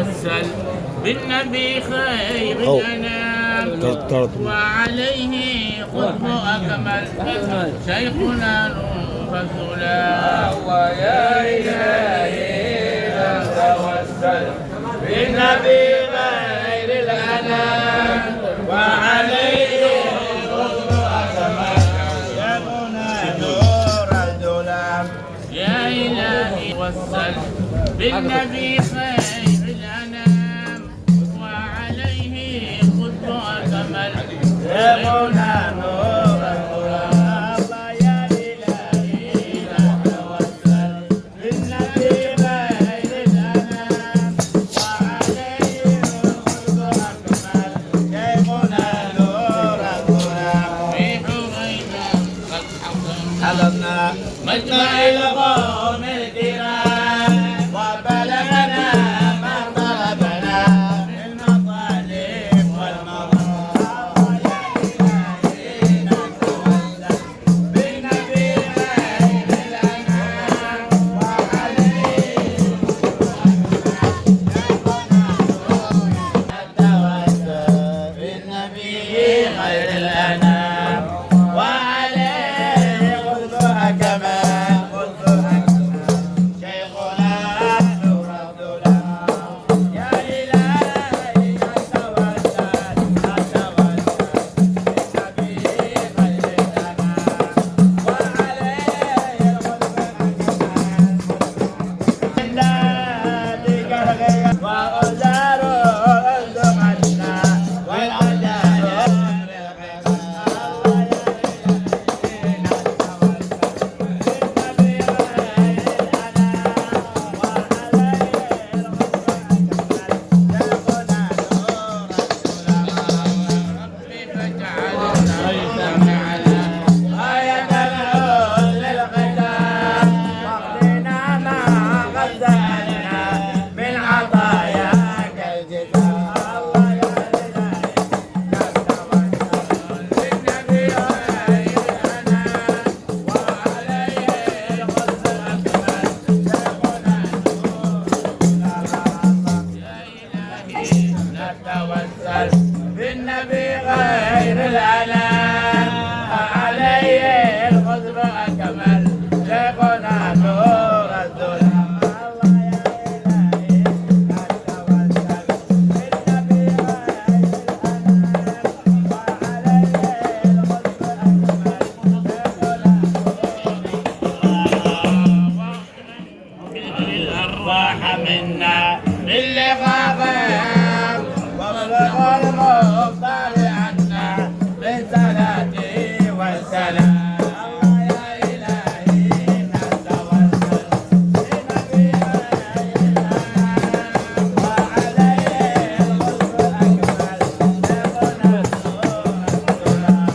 نتوسل بالنبي خير الأنام وعليه قطب أكمل شيخنا نور الظلام. ويا إلهي نتوسل بالنبي خير الأنام وعليه قطب أكمل شيخنا نور الظلام. يا إلهي توسل بالنبي خير الأنام وعليه قطب أكمل شيخنا نور الظلام. يا إلهي نتوسل بالنبي خير الأنام وعليه قطب أكمل شيخنا نور الظلام. في حرينا قد حضرنا مجمع القوم الكرام وبلغنا ما طلبنا من المطالب والمرام. يا إلهي نتوسل بالنبي خير الأنام وعليه نتوسل بالنبي خير الأنام وعليه قدوة كما نتوسل بالنبي غير الأنام عليه القطب أكمل شيخنا نور الظلام. الأرواح منا للقاء وابلغ المختار عنا بالصلاة والسلام. يا إلهي نتوسل بالنبي خير الأنام وعليه القدر أكمل شيخنا نور الظلام.